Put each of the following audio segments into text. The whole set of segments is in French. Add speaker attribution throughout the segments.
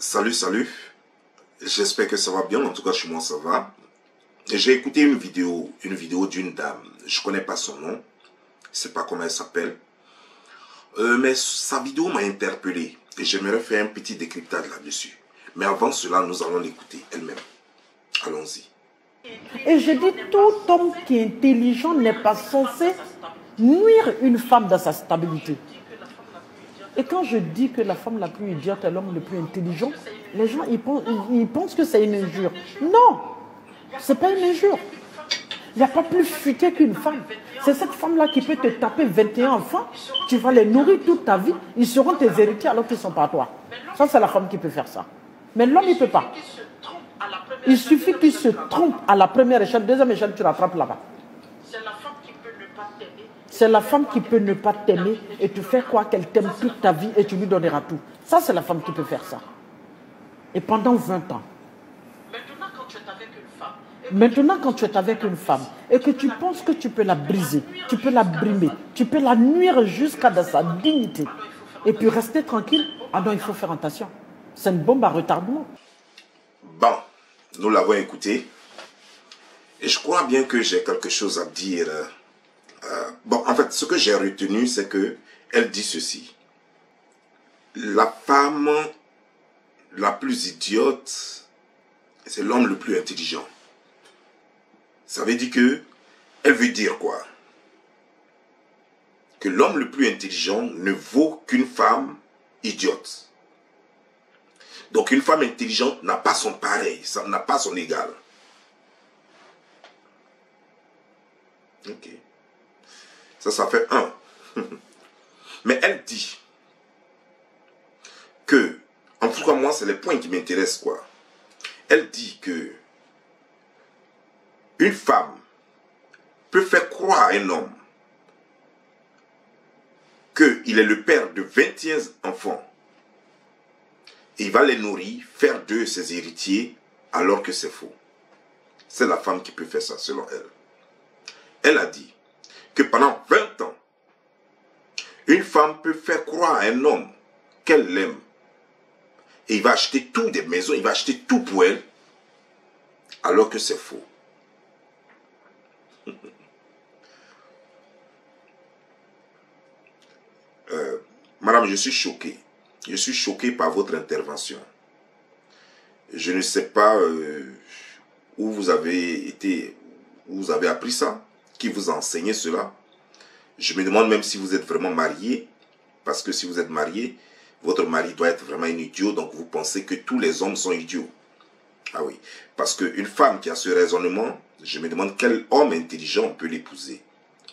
Speaker 1: Salut, salut. J'espère que ça va bien. En tout cas, chez moi, ça va. J'ai écouté une vidéo d'une dame. Je connais pas son nom. Je sais pas comment elle s'appelle. Mais sa vidéo m'a interpellé. Et j'aimerais faire un petit décryptage là-dessus. Mais avant cela, nous allons l'écouter elle-même. Allons-y.
Speaker 2: Et je dis, tout homme qui est intelligent n'est pas censé nuire une femme dans sa stabilité. Et quand je dis que la femme la plus idiote est l'homme le plus intelligent, les gens ils pensent que c'est une injure. Non, ce n'est pas une injure. Il n'y a pas plus futé qu'une femme. C'est cette femme-là qui peut te taper 21 enfants, tu vas les nourrir toute ta vie, ils seront tes héritiers alors qu'ils ne sont pas toi. Ça, c'est la femme qui peut faire ça. Mais l'homme, il ne peut pas. Il suffit qu'il se trompe à la première échelle, deuxième échelle, tu rattrapes là-bas. C'est la femme qui peut ne pas t'aimer et te faire croire qu'elle t'aime toute ta vie et tu lui donneras tout. Ça, c'est la femme qui peut faire ça. Et pendant 20 ans. Maintenant, quand tu es avec une femme et que tu penses que tu peux la briser, tu peux la brimer, tu peux la nuire jusqu'à dans sa dignité et puis rester tranquille, ah non, il faut faire attention. C'est une bombe à retardement.
Speaker 1: Bon, nous l'avons écouté. Et je crois bien que j'ai quelque chose à dire. Bon, en fait, ce que j'ai retenu, c'est que elle dit ceci. La femme la plus idiote, c'est l'homme le plus intelligent. Ça veut dire que, elle veut dire quoi? Que l'homme le plus intelligent ne vaut qu'une femme idiote. Donc une femme intelligente n'a pas son pareil, n'a pas son égal. Ok. Ça fait un. Mais elle dit que, en tout cas moi c'est les points qui m'intéressent quoi. Elle dit que une femme peut faire croire à un homme qu'il est le père de 21 enfants et il va les nourrir, faire d'eux ses héritiers alors que c'est faux. C'est la femme qui peut faire ça selon elle. Elle a dit que pendant 20 ans, une femme peut faire croire à un homme qu'elle l'aime. Et il va acheter tout des maisons, il va acheter tout pour elle, alors que c'est faux. Madame, je suis choqué. Je suis choqué par votre intervention. Je ne sais pas où vous avez été, où vous avez appris ça, qui vous a enseigné cela. Je me demande même si vous êtes vraiment marié, parce que si vous êtes marié, votre mari doit être vraiment un idiot, donc vous pensez que tous les hommes sont idiots. Ah oui, parce qu'une femme qui a ce raisonnement, je me demande quel homme intelligent peut l'épouser.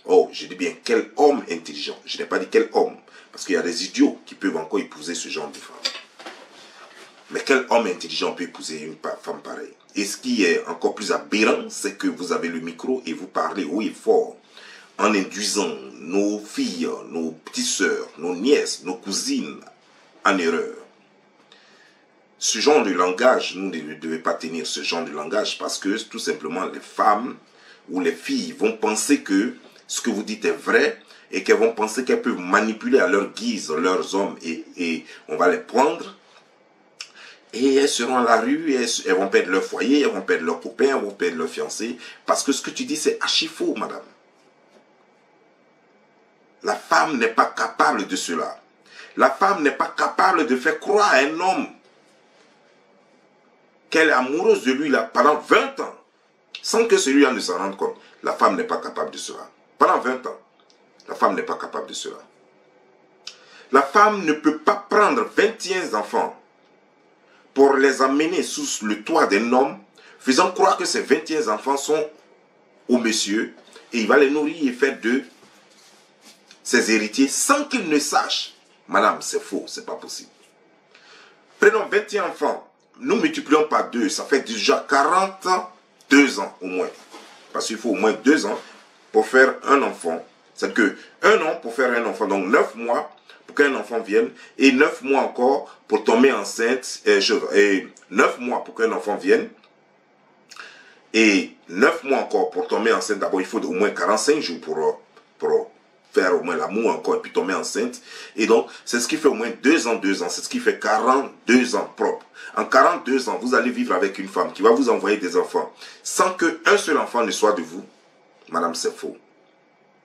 Speaker 1: Oh, je dis bien quel homme intelligent. Je n'ai pas dit quel homme, parce qu'il y a des idiots qui peuvent encore épouser ce genre de femme. Mais quel homme intelligent peut épouser une femme pareille? Et ce qui est encore plus aberrant, c'est que vous avez le micro et vous parlez haut et fort, en induisant nos filles, nos petites sœurs, nos nièces, nos cousines en erreur. Ce genre de langage, nous ne devons pas tenir ce genre de langage parce que tout simplement les femmes ou les filles vont penser que ce que vous dites est vrai et qu'elles vont penser qu'elles peuvent manipuler à leur guise leurs hommes et on va les prendre et elles seront à la rue et elles vont perdre leur foyer, elles vont perdre leurs copains, elles vont perdre leurs fiancés parce que ce que tu dis c'est archi faux, madame. La femme n'est pas capable de cela. La femme n'est pas capable de faire croire à un homme qu'elle est amoureuse de lui là, pendant 20 ans, sans que celui-là ne s'en rende compte. La femme n'est pas capable de cela. Pendant 20 ans, la femme n'est pas capable de cela. La femme ne peut pas prendre 21 enfants pour les amener sous le toit d'un homme, faisant croire que ces 21 enfants sont au monsieur, et il va les nourrir et faire d'eux ses héritiers sans qu'il ne sache. Madame, c'est faux, c'est pas possible. Prenons 21 enfants. Nous multiplions par 2, ça fait déjà 42 ans au moins. Parce qu'il faut au moins 2 ans pour faire un enfant. C'est que 1 an pour faire un enfant, donc 9 mois pour qu'un enfant vienne, et 9 mois encore pour tomber enceinte, et 9 mois pour qu'un enfant vienne, et 9 mois encore pour tomber enceinte. D'abord, il faut au moins 45 jours pour faire au moins l'amour encore, et puis tomber enceinte. Et donc, c'est ce qui fait au moins 2 ans, c'est ce qui fait 42 ans propres. En 42 ans, vous allez vivre avec une femme qui va vous envoyer des enfants sans qu'un seul enfant ne soit de vous. Madame, c'est faux.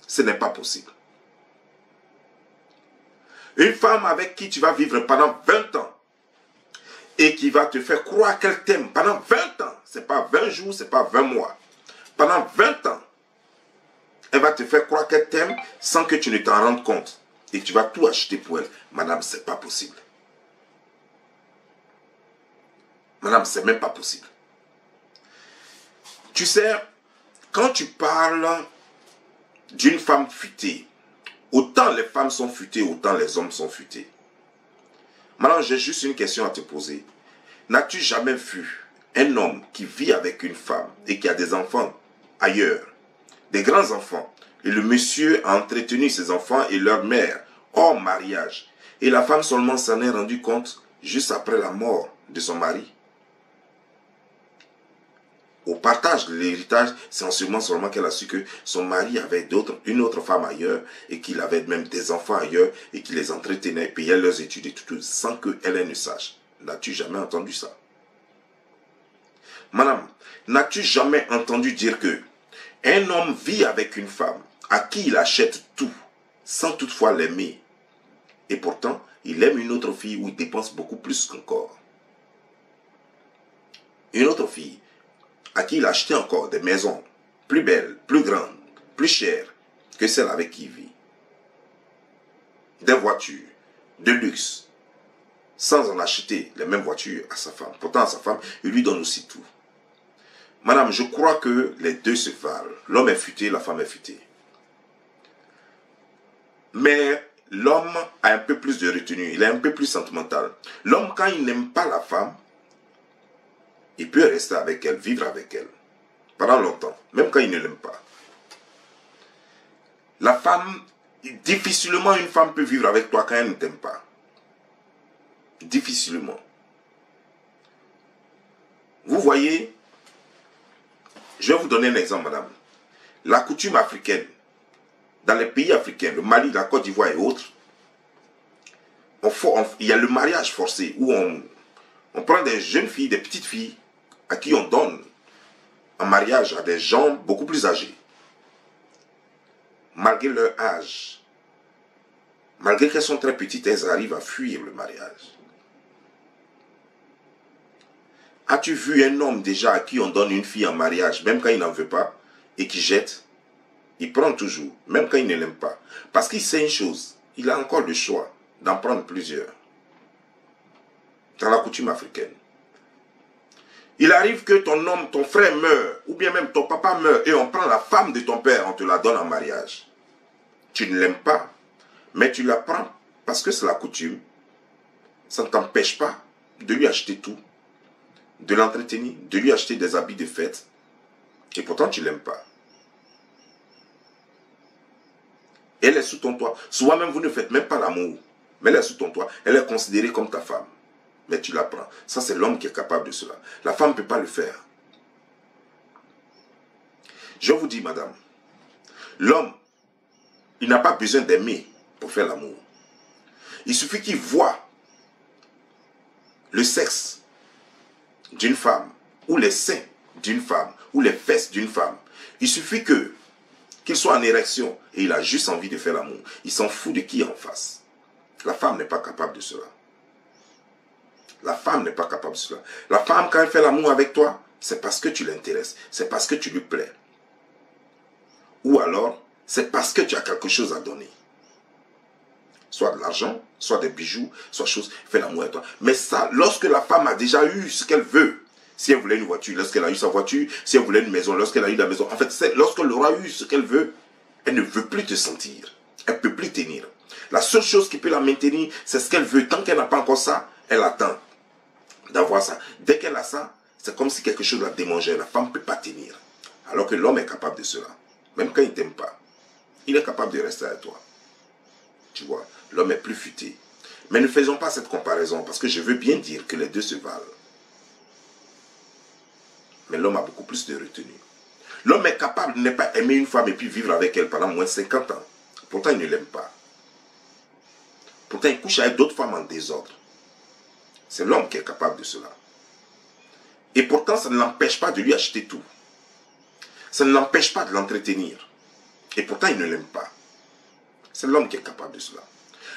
Speaker 1: Ce n'est pas possible. Une femme avec qui tu vas vivre pendant 20 ans et qui va te faire croire qu'elle t'aime pendant 20 ans. Ce n'est pas 20 jours, ce n'est pas 20 mois. Pendant 20 ans, elle va te faire croire qu'elle t'aime sans que tu ne t'en rendes compte. Et tu vas tout acheter pour elle. Madame, ce n'est pas possible. Madame, ce n'est même pas possible. Tu sais, quand tu parles d'une femme futée, autant les femmes sont futées, autant les hommes sont futés. Maintenant, j'ai juste une question à te poser. N'as-tu jamais vu un homme qui vit avec une femme et qui a des enfants ailleurs, des grands enfants, et le monsieur a entretenu ses enfants et leur mère hors mariage, et la femme seulement s'en est rendue compte juste après la mort de son mari? Au partage de l'héritage, c'est en ce moment seulement qu'elle a su que son mari avait une autre femme ailleurs et qu'il avait même des enfants ailleurs et qu'il les entretenait, payait leurs études et tout sans qu'elle ne sache. N'as-tu jamais entendu ça? Madame, n'as-tu jamais entendu dire que un homme vit avec une femme à qui il achète tout sans toutefois l'aimer et pourtant il aime une autre fille où il dépense beaucoup plus qu'encore? Une autre fille à qui il a acheté encore des maisons plus belles, plus grandes, plus chères que celle avec qui il vit. Des voitures de luxe, sans en acheter les mêmes voitures à sa femme. Pourtant, à sa femme, il lui donne aussi tout. Madame, je crois que les deux se valent. L'homme est futé, la femme est futée. Mais l'homme a un peu plus de retenue, il est un peu plus sentimental. L'homme, quand il n'aime pas la femme, il peut rester avec elle, vivre avec elle, pendant longtemps, même quand il ne l'aime pas. La femme, difficilement une femme peut vivre avec toi quand elle ne t'aime pas. Difficilement. Vous voyez, je vais vous donner un exemple, madame. La coutume africaine, dans les pays africains, le Mali, la Côte d'Ivoire et autres, il y a le mariage forcé, où on prend des jeunes filles, des petites filles, à qui on donne en mariage à des gens beaucoup plus âgés. Malgré leur âge, malgré qu'elles sont très petites, elles arrivent à fuir le mariage. As-tu vu un homme déjà à qui on donne une fille en mariage, même quand il n'en veut pas, et qui jette? Il prend toujours, même quand il ne l'aime pas. Parce qu'il sait une chose, il a encore le choix d'en prendre plusieurs. Dans la coutume africaine. Il arrive que ton homme, ton frère meurt, ou bien même ton papa meurt, et on prend la femme de ton père, on te la donne en mariage. Tu ne l'aimes pas, mais tu la prends parce que c'est la coutume. Ça ne t'empêche pas de lui acheter tout, de l'entretenir, de lui acheter des habits de fête, et pourtant tu ne l'aimes pas. Elle est sous ton toit. Souvent même vous ne faites même pas l'amour, mais elle est sous ton toit. Elle est considérée comme ta femme. Mais tu la prends. Ça, c'est l'homme qui est capable de cela. La femme ne peut pas le faire. Je vous dis, madame, l'homme, il n'a pas besoin d'aimer pour faire l'amour. Il suffit qu'il voit le sexe d'une femme, ou les seins d'une femme, ou les fesses d'une femme. Il suffit qu'il soit en érection et il a juste envie de faire l'amour. Il s'en fout de qui est en face. La femme n'est pas capable de cela. La femme n'est pas capable de cela. La femme, quand elle fait l'amour avec toi, c'est parce que tu l'intéresses. C'est parce que tu lui plais. Ou alors, c'est parce que tu as quelque chose à donner. Soit de l'argent, soit des bijoux, soit chose, fait l'amour avec toi. Mais ça, lorsque la femme a déjà eu ce qu'elle veut, si elle voulait une voiture, lorsqu'elle a eu sa voiture, si elle voulait une maison, lorsqu'elle a eu la maison, en fait, lorsqu'elle aura eu ce qu'elle veut, elle ne veut plus te sentir. Elle ne peut plus tenir. La seule chose qui peut la maintenir, c'est ce qu'elle veut. Tant qu'elle n'a pas encore ça, elle attend d'avoir ça. Dès qu'elle a ça, c'est comme si quelque chose la démangeait. La femme ne peut pas tenir. Alors que l'homme est capable de cela. Même quand il ne t'aime pas, il est capable de rester avec toi. Tu vois, l'homme est plus futé. Mais ne faisons pas cette comparaison, parce que je veux bien dire que les deux se valent. Mais l'homme a beaucoup plus de retenue. L'homme est capable de ne pas aimer une femme et puis vivre avec elle pendant moins de 50 ans. Pourtant, il ne l'aime pas. Pourtant, il couche avec d'autres femmes en désordre. C'est l'homme qui est capable de cela. Et pourtant, ça ne l'empêche pas de lui acheter tout. Ça ne l'empêche pas de l'entretenir. Et pourtant, il ne l'aime pas. C'est l'homme qui est capable de cela.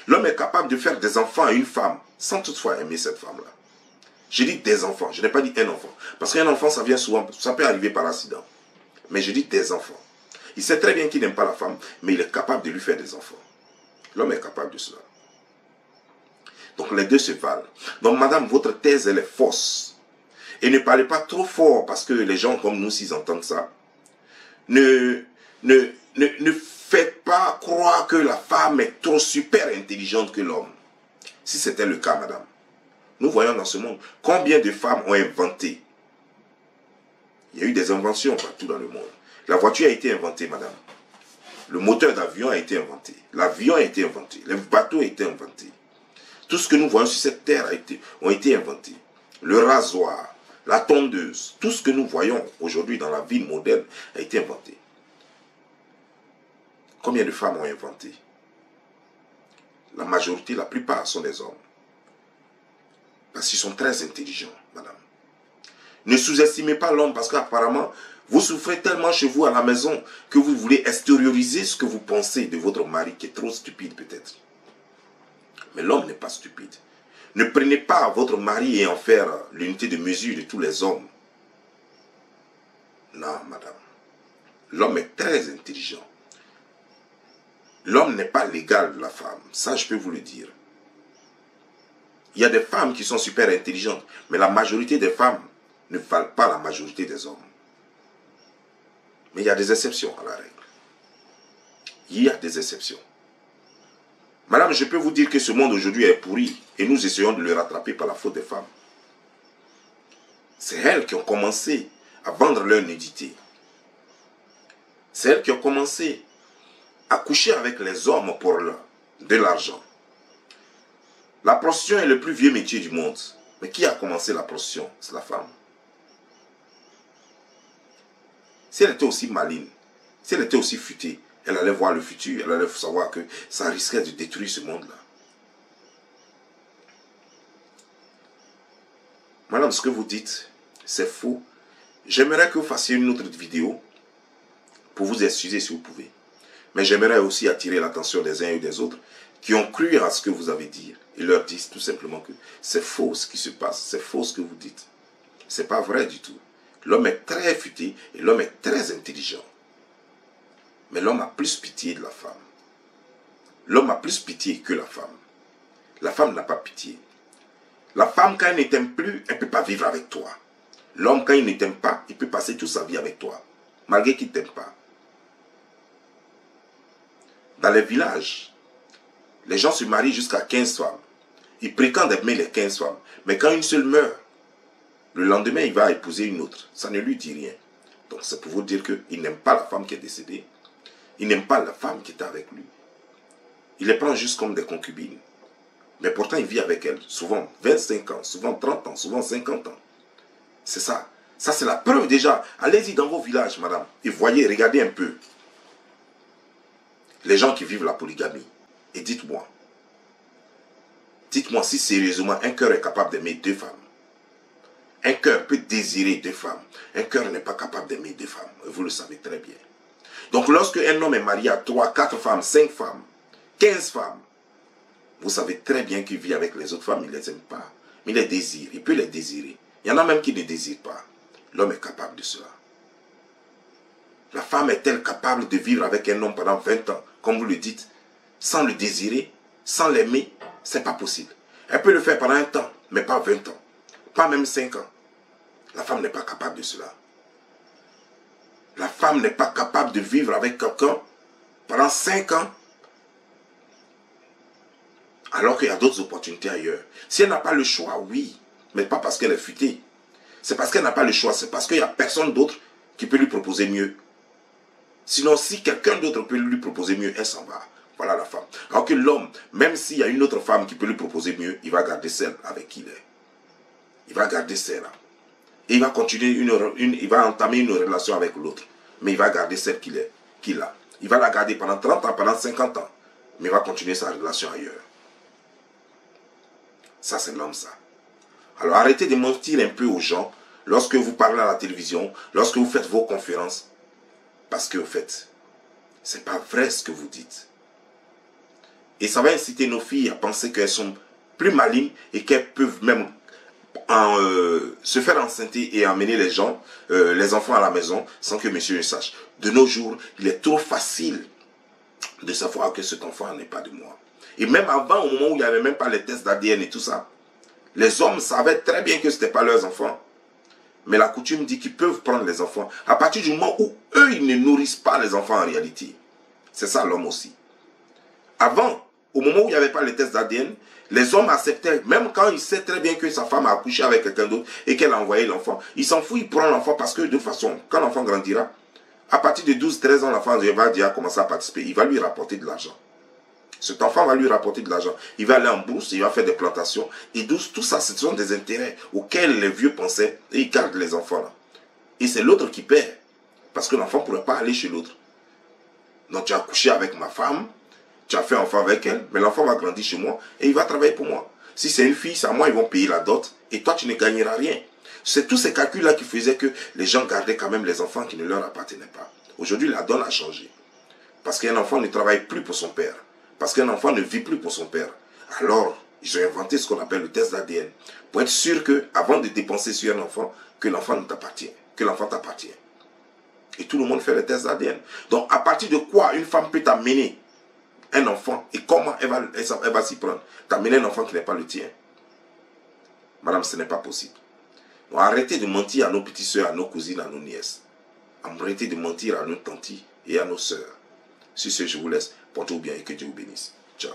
Speaker 1: L'homme est capable de faire des enfants à une femme sans toutefois aimer cette femme-là. J'ai dit des enfants, je n'ai pas dit un enfant. Parce qu'un enfant, ça vient souvent, ça peut arriver par accident. Mais je dis des enfants. Il sait très bien qu'il n'aime pas la femme, mais il est capable de lui faire des enfants. L'homme est capable de cela. Donc les deux se valent. Donc madame, votre thèse, elle est fausse. Et ne parlez pas trop fort, parce que les gens comme nous, s'ils entendent ça, ne faites pas croire que la femme est trop super intelligente que l'homme. Si c'était le cas, madame. Nous voyons dans ce monde combien de femmes ont inventé. Il y a eu des inventions partout dans le monde. La voiture a été inventée, madame. Le moteur d'avion a été inventé. L'avion a été inventé. Les bateaux ont été inventés. Tout ce que nous voyons sur cette terre ont été inventés. Le rasoir, la tondeuse, tout ce que nous voyons aujourd'hui dans la vie moderne a été inventé. Combien de femmes ont inventé? La majorité, la plupart sont des hommes. Parce qu'ils sont très intelligents, madame. Ne sous-estimez pas l'homme parce qu'apparemment, vous souffrez tellement chez vous à la maison que vous voulez extérioriser ce que vous pensez de votre mari qui est trop stupide peut-être. Mais l'homme n'est pas stupide. Ne prenez pas votre mari et en faire l'unité de mesure de tous les hommes. Non, madame. L'homme est très intelligent. L'homme n'est pas l'égal de la femme. Ça, je peux vous le dire. Il y a des femmes qui sont super intelligentes, mais la majorité des femmes ne valent pas la majorité des hommes. Mais il y a des exceptions à la règle. Il y a des exceptions. Madame, je peux vous dire que ce monde aujourd'hui est pourri et nous essayons de le rattraper par la faute des femmes. C'est elles qui ont commencé à vendre leur nudité. C'est elles qui ont commencé à coucher avec les hommes pour de l'argent. La prostitution est le plus vieux métier du monde. Mais qui a commencé la prostitution? C'est la femme. Si elle était aussi maligne, si elle était aussi futée, elle allait voir le futur, elle allait savoir que ça risquait de détruire ce monde-là. Madame, ce que vous dites, c'est faux. J'aimerais que vous fassiez une autre vidéo pour vous excuser si vous pouvez. Mais j'aimerais aussi attirer l'attention des uns et des autres qui ont cru à ce que vous avez dit et leur disent tout simplement que c'est faux ce qui se passe, c'est faux ce que vous dites. C'est pas vrai du tout. L'homme est très futé et l'homme est très intelligent. Mais l'homme a plus pitié de la femme. L'homme a plus pitié que la femme. La femme n'a pas pitié. La femme, quand elle ne t'aime plus, elle ne peut pas vivre avec toi. L'homme, quand il ne t'aime pas, il peut passer toute sa vie avec toi, malgré qu'il ne t'aime pas. Dans les villages, les gens se marient jusqu'à 15 femmes. Ils prétendent aimer les 15 femmes. Mais quand une seule meurt, le lendemain, il va épouser une autre. Ça ne lui dit rien. Donc c'est pour vous dire qu'il n'aime pas la femme qui est décédée. Il n'aime pas la femme qui est avec lui. Il les prend juste comme des concubines. Mais pourtant, il vit avec elles. Souvent 25 ans, souvent 30 ans, souvent 50 ans. C'est ça. Ça, c'est la preuve déjà. Allez-y dans vos villages, madame. Et voyez, regardez un peu. Les gens qui vivent la polygamie. Et dites-moi. Dites-moi si sérieusement un cœur est capable d'aimer deux femmes. Un cœur peut désirer deux femmes. Un cœur n'est pas capable d'aimer deux femmes. Et vous le savez très bien. Donc lorsque un homme est marié à 3, 4 femmes, 5 femmes, 15 femmes, vous savez très bien qu'il vit avec les autres femmes, il ne les aime pas. Mais il les désire, il peut les désirer. Il y en a même qui ne désirent pas. L'homme est capable de cela. La femme est-elle capable de vivre avec un homme pendant 20 ans, comme vous le dites, sans le désirer, sans l'aimer? Ce n'est pas possible. Elle peut le faire pendant un temps, mais pas 20 ans. Pas même 5 ans. La femme n'est pas capable de cela. La femme n'est pas capable de vivre avec quelqu'un pendant 5 ans, alors qu'il y a d'autres opportunités ailleurs. Si elle n'a pas le choix, oui, mais pas parce qu'elle est futée. C'est parce qu'elle n'a pas le choix, c'est parce qu'il n'y a personne d'autre qui peut lui proposer mieux. Sinon, si quelqu'un d'autre peut lui proposer mieux, elle s'en va. Voilà la femme. Alors que l'homme, même s'il y a une autre femme qui peut lui proposer mieux, il va garder celle avec qui il est. Il va garder celle-là. Et il va continuer il va entamer une relation avec l'autre. Mais il va garder celle qu'il a. Il va la garder pendant 30 ans, pendant 50 ans. Mais il va continuer sa relation ailleurs. Ça, c'est l'homme, ça. Alors arrêtez de mentir un peu aux gens lorsque vous parlez à la télévision, lorsque vous faites vos conférences. Parce que, au fait, ce n'est pas vrai ce que vous dites. Et ça va inciter nos filles à penser qu'elles sont plus malignes et qu'elles peuvent même se faire enceinter et emmener les gens, les enfants à la maison sans que monsieur ne sache. De nos jours, il est trop facile de savoir que cet enfant n'est pas de moi. Et même avant, au moment où il n'y avait même pas les tests d'ADN et tout ça, les hommes savaient très bien que ce n'était pas leurs enfants. Mais la coutume dit qu'ils peuvent prendre les enfants à partir du moment où eux, ils ne nourrissent pas les enfants en réalité. C'est ça l'homme aussi. Avant, au moment où il n'y avait pas les tests d'ADN, les hommes acceptaient, même quand il sait très bien que sa femme a accouché avec quelqu'un d'autre et qu'elle a envoyé l'enfant, il s'en fout, il prend l'enfant parce que de toute façon, quand l'enfant grandira, à partir de 12-13 ans, l'enfant va déjà commencer à participer, il va lui rapporter de l'argent. Cet enfant va lui rapporter de l'argent. Il va aller en bourse, il va faire des plantations. Et tout ça, ce sont des intérêts auxquels les vieux pensaient. Et ils gardent les enfants là. Et c'est l'autre qui perd. Parce que l'enfant ne pourrait pas aller chez l'autre. Donc tu as couché avec ma femme, tu as fait enfant avec elle, mais l'enfant va grandir chez moi et il va travailler pour moi. Si c'est une fille, c'est à moi, ils vont payer la dot. Et toi, tu ne gagneras rien. C'est tous ces calculs-là qui faisaient que les gens gardaient quand même les enfants qui ne leur appartenaient pas. Aujourd'hui, la donne a changé. Parce qu'un enfant ne travaille plus pour son père. Parce qu'un enfant ne vit plus pour son père. Alors, ils ont inventé ce qu'on appelle le test d'ADN. Pour être sûr qu'avant de dépenser sur un enfant, que l'enfant t'appartient. Que l'enfant t'appartient. Et tout le monde fait le test d'ADN. Donc, à partir de quoi une femme peut t'amener un enfant et comment elle va s'y prendre? T'amener un enfant qui n'est pas le tien. Madame, ce n'est pas possible. Donc, arrêtez de mentir à nos petites soeurs, à nos cousines, à nos nièces. Arrêtez de mentir à nos tantes et à nos soeurs. Sur ce, je vous laisse. Portez-vous bien et que Dieu vous bénisse. Ciao.